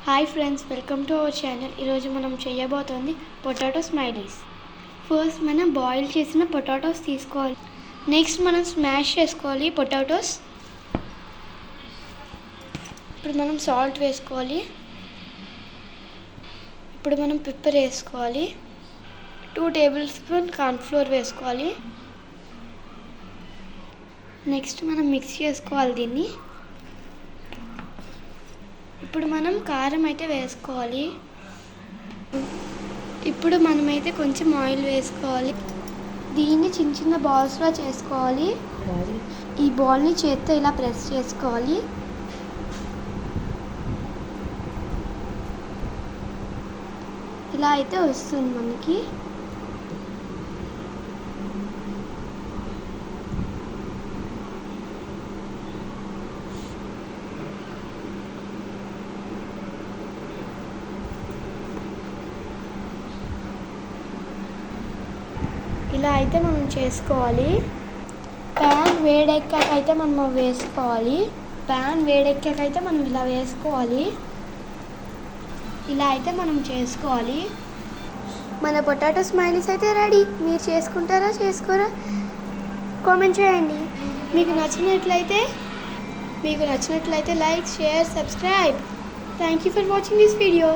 Hi friends, welcome to our channel. ఈరోజు మనం చేయబోతోంది పొటాటో స్మైలీస్. ఫస్ట్ మనం బాయిల్ చేసిన పొటాటోస్ తీసుకోవాలి. నెక్స్ట్ మనం స్మాష్ చేసుకోవాలి పొటాటోస్. ఇప్పుడు మనం సాల్ట్ వేసుకోవాలి. ఇప్పుడు మనం పెప్పర్ వేసుకోవాలి. 2 టేబుల్ స్పూన్ కార్న్ఫ్లోర్ వేసుకోవాలి. నెక్స్ట్ మనం మిక్స్ చేసుకోవాలి దీన్ని. ఇప్పుడు మనం కారం అయితే వేసుకోవాలి. ఇప్పుడు మనమైతే కొంచెం ఆయిల్ వేసుకోవాలి. దీన్ని చిన్న చిన్న బాల్స్లా చేసుకోవాలి. ఈ బాల్ని చేత్తో ఇలా ప్రెస్ చేసుకోవాలి. ఇలా అయితే వస్తుంది మనకి. ఇలా అయితే మనం చేసుకోవాలి. ప్యాన్ వేడెక్కాకైతే మనం వేసుకోవాలి. మనం ఇలా వేసుకోవాలి. ఇలా అయితే మనం చేసుకోవాలి. మన పొటాటో స్మైలీస్ అయితే రెడీ. మీరు చేసుకుంటారా చేసుకోరా కామెంట్ చేయండి. మీకు నచ్చినట్లయితే like, share, subscribe. Thank you for watching this video.